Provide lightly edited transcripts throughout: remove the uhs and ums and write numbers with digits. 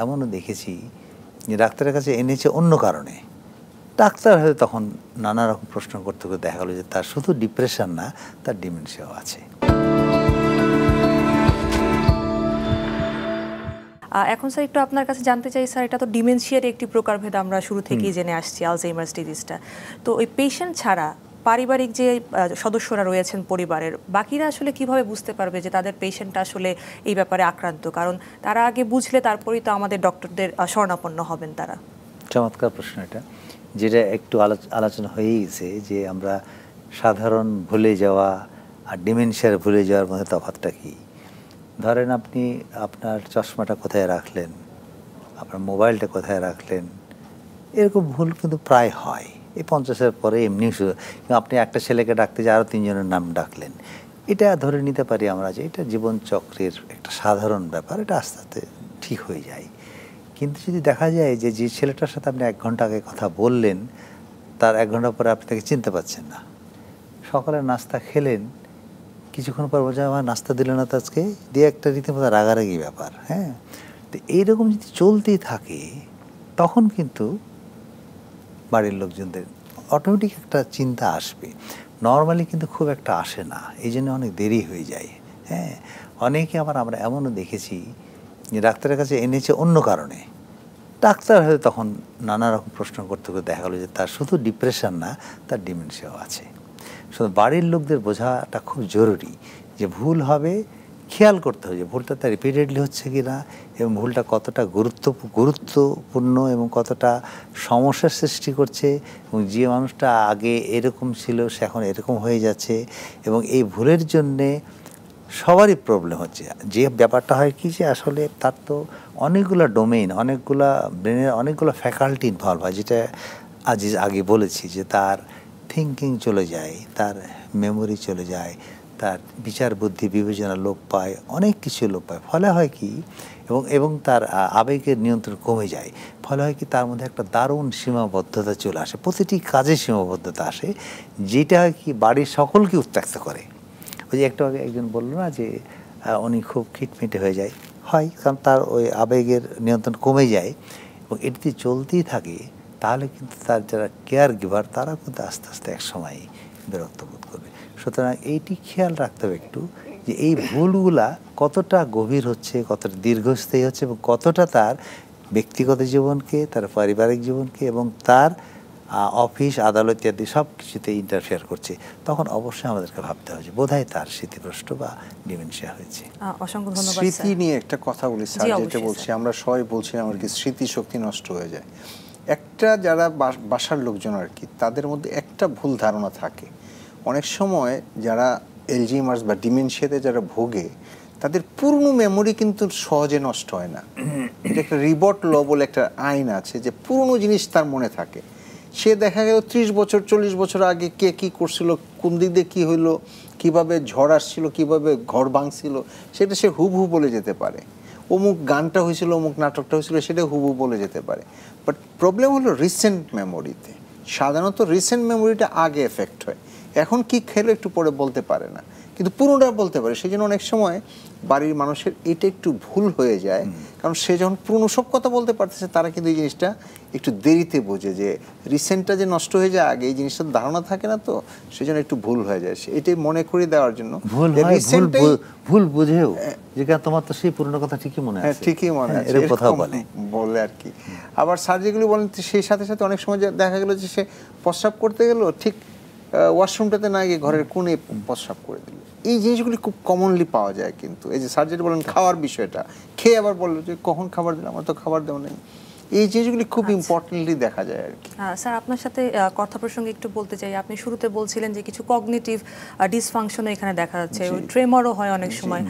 এমনও দেখেছি যে ডাক্তারের কাছে এনেছে অন্য কারণে, ডাক্তার হয়তো তখন নানা রকম প্রশ্ন করতে করতে দেখা গেলো যে তার শুধু ডিপ্রেশন না, তার ডিমেনশিয়াও আছে। এখন স্যার একটু আপনার কাছে জানতে চাই স্যার, এটা তো ডিমেনশিয়ার একটি প্রকারভেদ আমরা শুরু থেকেই জেনে আসছি, আলঝেইমার্স ডিজিজটা। তো ওই পেশেন্ট ছাড়া পারিবারিক যে সদস্যরা রয়েছেন পরিবারের, বাকিরা আসলে কিভাবে বুঝতে পারবে যে তাদের পেশেন্ট আসলে এই ব্যাপারে আক্রান্ত? কারণ তারা আগে বুঝলে তারপরেই তো আমাদের ডক্টরদের শরণাপন্ন হবেন তারা। চমৎকার প্রশ্ন এটা, যেটা একটু আলোচনা হয়েই গেছে যে আমরা সাধারণ ভুলে যাওয়া আর ডিমেনশিয়ার ভুলে যাওয়ার মধ্যে তফাৎটা কী। ধরেন আপনি আপনার চশমাটা কোথায় রাখলেন, আপনার মোবাইলটা কোথায় রাখলেন, এরকম ভুল কিন্তু প্রায় হয়। এই 50-এর পরে এমনি আপনি একটা ছেলেকে ডাকতে যে আরও 3 জনের নাম ডাকলেন, এটা ধরে নিতে পারি আমরা যে এটা জীবনচক্রের একটা সাধারণ ব্যাপার, এটা আস্তে আস্তে ঠিক হয়ে যায়। কিন্তু যদি দেখা যায় যে যে ছেলেটার সাথে আপনি 1 ঘন্টা আগে কথা বললেন, তার 1 ঘন্টা পরে আপনি তাকে চিনতে পারছেন না, সকালে নাস্তা খেলেন, কিছুক্ষণ পর বলছে আমার নাস্তা দিল না তো আজকে, দিয়ে একটা রীতিমতো রাগারাগি ব্যাপার। হ্যাঁ, তো এইরকম যদি চলতেই থাকে তখন কিন্তু বাড়ির লোকজনদের অটোমেটিক একটা চিন্তা আসবে। নর্মালি কিন্তু খুব একটা আসে না, এই জন্য অনেক দেরি হয়ে যায়। হ্যাঁ, অনেকে আবার আমরা এমনও দেখেছি যে ডাক্তারের কাছে এনেছে অন্য কারণে, ডাক্তার হয়তো তখন নানা রকম প্রশ্ন করতে করতে দেখা গেলো যে তার শুধু ডিপ্রেশন না, তার ডিমেনশিয়াও আছে। শুধু বাড়ির লোকদের বোঝাটা খুব জরুরি যে ভুল হবে, খেয়াল করতে হবে যে ভুলটা তার রিপিটেডলি হচ্ছে কি না, এবং ভুলটা কতটা গুরুত্বপূর্ণ এবং কতটা সমস্যার সৃষ্টি করছে, এবং যে মানুষটা আগে এরকম ছিল সে এখন এরকম হয়ে যাচ্ছে, এবং এই ভুলের জন্যে সবারই প্রবলেম হচ্ছে। যে ব্যাপারটা হয় কি যে আসলে তার তো অনেকগুলো ডোমেইন, অনেকগুলো ব্রেনের অনেকগুলো ফ্যাকাল্টি ইনভলভ হয়, যেটা আগে বলেছি যে তার থিঙ্কিং চলে যায়, তার মেমোরি চলে যায়, তার বিচার বুদ্ধি বিবেচনা লোপ পায়, অনেক কিছু লোপ পায়। ফলে হয় কি, এবং তার আবেগের নিয়ন্ত্রণ কমে যায়। ফলে হয় কি, তার মধ্যে একটা দারুণ সীমাবদ্ধতা চলে আসে, প্রতিটি কাজে সীমাবদ্ধতা আসে, যেটা হয় কি বাড়ির সকলকে উত্ত্যক্ত করে। ওই যে একটু আগে একজন বললো না যে উনি খুব খিটমিটে হয়ে যায়, হয় কারণ তার ওই আবেগের নিয়ন্ত্রণ কমে যায়, এবং এটি চলতেই থাকে। তাহলে কিন্তু তার যারা কেয়ার গিভার তারা কিন্তু আস্তে আস্তে এক সময় বিরক্ত বোধ করবে। সুতরাং এইটি খেয়াল রাখতে হবে একটু যে এই ভুলগুলা কতটা গভীর হচ্ছে, কতটা দীর্ঘস্থায়ী হচ্ছে, এবং কতটা তার ব্যক্তিগত জীবনকে, তার পারিবারিক জীবনকে এবং তার অফিস আদালত ইত্যাদি সব কিছুতে ইন্টারফেয়ার করছে। তখন অবশ্যই আমাদেরকে ভাবতে হবে যে বোধহয় তার স্মৃতিভ্রষ্ট বা ডিমেনশিয়া হয়েছে। অসংখ্য ধন্যবাদ। স্মৃতি নিয়ে একটা কথা বলি স্যার, যেটা বলছি আমরা সবাই বলছি আমার কি স্মৃতিশক্তি নষ্ট হয়ে যায়। একটা যারা বাসার লোকজন আর কি, তাদের মধ্যে একটা ভুল ধারণা থাকে, অনেক সময় যারা অ্যালঝেইমার্স বা ডিমেনশিয়াতে যারা ভোগে তাদের পুরনো মেমোরি কিন্তু সহজে নষ্ট হয় না। এটা একটা রিবট ল বলে একটা আইন আছে যে পুরনো জিনিস তার মনে থাকে। সে দেখা গেল 30 বছর 40 বছর আগে কে কী করছিল, কোন দিক দিয়ে কী হইলো, কীভাবে ঝড় আসছিল, কীভাবে ঘর ভাঙছিল, সেটা সে হুবহু বলে যেতে পারে। অমুক গানটা হয়েছিল, অমুক নাটকটা হয়েছিল, সেটা হুবহু বলে যেতে পারে। বাট প্রবলেম হলো রিসেন্ট মেমোরিতে। সাধারণত রিসেন্ট মেমোরিটা আগে এফেক্ট হয়, এখন কি খেলে একটু পরে বলতে পারে না, কিন্তু পুরোটা বলতে পারে। সেই জন্য অনেক সময় বাড়ির মানুষের এটা একটু ভুল হয়ে যায়, কারণ সে যখন পুরনো সব কথা বলতে পারতেছে, তারা কিন্তু এই জিনিসটা একটু দেরিতে বোঝে যে রিসেন্টটা যে নষ্ট হয়ে যায় আগে, এই জিনিসটার ধারণা থাকে না, তো সেই জন্য একটু ভুল হয়ে যায়। এটাই মনে করিয়ে দেওয়ার জন্য ভুল বুঝেও যে তোমার তো সেই পুরনো কথা ঠিকই মনে আছে, ঠিকই মনে আছে কথা বলে আর কি। আবার স্যার যেগুলো বলেন সেই সাথে সাথে অনেক সময় দেখা গেল যে সে প্রস্রাব করতে গেল, ঠিক ওয়াশরুমটাতে না গিয়ে ঘরের কোণে প্রস্রাব করে দিল। এই জিনিসগুলি খুব কমনলি পাওয়া যায়। কিন্তু এই যে স্যার যেটা বলেন খাওয়ার বিষয়টা, খেয়ে আবার বললো যে কখন খাবার দিলাম, আমার তো খাবার দেওয়া নেই, এই জিনিসগুলি খুব ইম্পর্টেন্টলি দেখা যায় আর কি। স্যার আপনার সাথে কথা প্রসঙ্গে একটু বলতে চাই, আপনি শুরুতে বলছিলেন যে কিছু কগনিটিভ ডিসফাংশন এখানে দেখা যাচ্ছে, ট্রেমরও হয় অনেক সময়।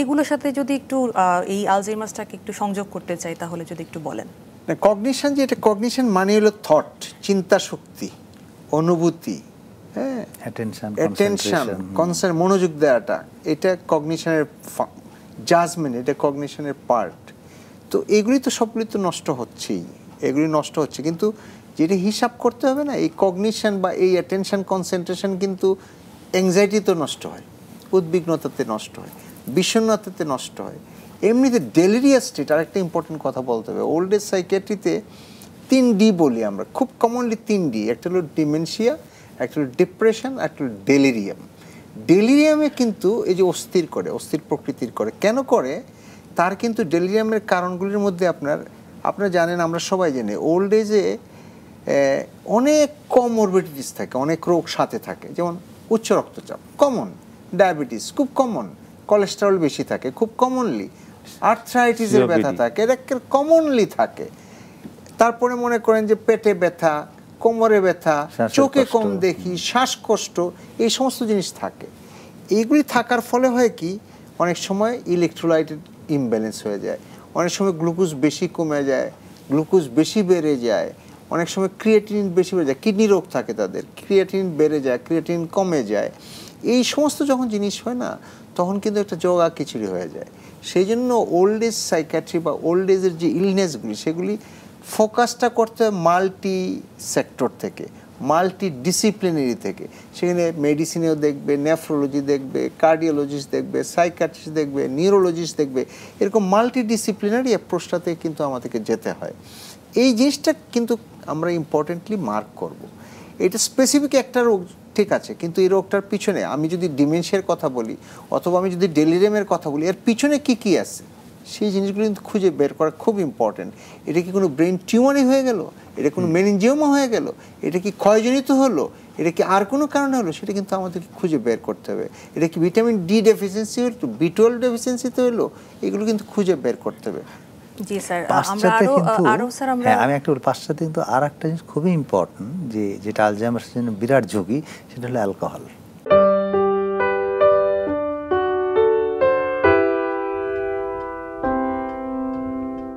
এগুলোর সাথে যদি একটু এই আলঝেইমার্সটাকে একটু সংযোগ করতে চাই, তাহলে যদি একটু বলেন। কগনিশন, যে এটা কগনিশন মানে হলো থট, চিন্তা শক্তি, অনুভূতি, হ্যাঁ, অ্যাটেনশন, কনসেন্ট, মনোযোগ দেওয়াটা, এটা কগনিশনের জাজমেন্ট, এটা কগনিশনের পার্ট। তো এগুলি তো সবগুলি তো নষ্ট হচ্ছেই, এগুলি নষ্ট হচ্ছে। কিন্তু যেটা হিসাব করতে হবে না, এই কগনিশন বা এই অ্যাটেনশন কনসেন্ট্রেশন কিন্তু অ্যাংজাইটিতে নষ্ট হয়, উদ্বিগ্নতাতে নষ্ট হয়, বিষণ্ণতাতে নষ্ট হয়, এমনিতে ডেলিরিয়াস স্টেট, আর একটা ইম্পর্টেন্ট কথা বলতে হবে, ওল্ড এজ সাইকিয়াট্রিতে 3D বলি আমরা, খুব কমনলি 3D, একটা হলো ডিমেনশিয়া, একটা হলো ডিপ্রেশন, একটা হলো ডেলিরিয়াম। ডেলিরিয়ামে কিন্তু এই যে অস্থির করে, অস্থির প্রকৃতির করে, কেন করে তার কিন্তু ডেলিরিয়ামের কারণগুলির মধ্যে আপনারা জানেন, আমরা সবাই জানি ওল্ড এজে অনেক কমরবিডিটিস থাকে, অনেক রোগ সাথে থাকে, যেমন উচ্চ রক্তচাপ কমন, ডায়াবেটিস খুব কমন, কোলেস্টেরল বেশি থাকে খুব কমনলি, আর্থ্রাইটিসের ব্যথা থাকে, এটা কমনলি থাকে। তারপরে মনে করেন যে পেটে ব্যথা, কোমরে ব্যথা, চোখে কম দেখি, শ্বাসকষ্ট, এই সমস্ত জিনিস থাকে। এইগুলি থাকার ফলে হয় কি, অনেক সময় ইলেকট্রোলাইটের ইমব্যালেন্স হয়ে যায়, অনেক সময় গ্লুকোজ বেশি কমে যায়, গ্লুকোজ বেশি বেড়ে যায়, অনেক সময় ক্রিয়েটিনিন বেশি বেড়ে যায়, কিডনি রোগ থাকে তাদের, ক্রিয়েটিনিন বেড়ে যায়, ক্রিয়েটিনিন কমে যায়। এই সমস্ত যখন জিনিস হয় না, তখন কিন্তু একটা যোগা খিচুড়ি হয়ে যায়। সেই জন্য ওল্ড এজ সাইকিয়াট্রি বা ওল্ড এজের যে ইলনেসগুলি, সেগুলি ফোকাসটা করতে হয় মাল্টি সেক্টর থেকে, মাল্টি ডিসিপ্লিনারি থেকে। সেখানে মেডিসিনেও দেখবে, নেফ্রোলজি দেখবে, কার্ডিওলজিস্ট দেখবে, সাইকিয়াট্রিস্ট দেখবে, নিউরোলজিস্ট দেখবে, এরকম মাল্টি ডিসিপ্লিনারি অ্যাপ্রোচটাতে কিন্তু আমাদেরকে যেতে হয়। এই জিনিসটা কিন্তু আমরা ইম্পর্টেন্টলি মার্ক করব। এটা স্পেসিফিক একটা রোগ ঠিক আছে, কিন্তু এই রোগটার পিছনে আমি যদি ডিমেনশিয়ার কথা বলি অথবা আমি যদি ডেলিরিয়ামের কথা বলি, এর পিছনে কি কি আছে সেই জিনিসগুলো কিন্তু খুঁজে বের করা খুব ইম্পর্টেন্ট। এটা কি কোনো ব্রেন টিউমারই হয়ে গেল, এটা কোনো মেনিনজিওমা হয়ে গেল, এটা কি ক্ষয়জনিত হলো, এটা কি আর কোনো কারণে হলো, সেটা কিন্তু আমাদেরকে খুঁজে বের করতে হবে। এটা কি ভিটামিন ডি ডেফিসিয়েন্সি হলো, B12 ডেফিসিয়েন্সিতে হলো, এগুলো কিন্তু খুঁজে বের করতে হবে। জি স্যার, আমরা পাশ্চাত্যে আরো স্যার আমরা হ্যাঁ, আমি একটা বলি, পাশ্চাত্যে কিন্তু আর একটা জিনিস খুবই ইম্পর্টেন্ট, যেটা আলজাইমার্সের জন্য বিরাট ঝুঁকি, সেটা হলো অ্যালকোহল।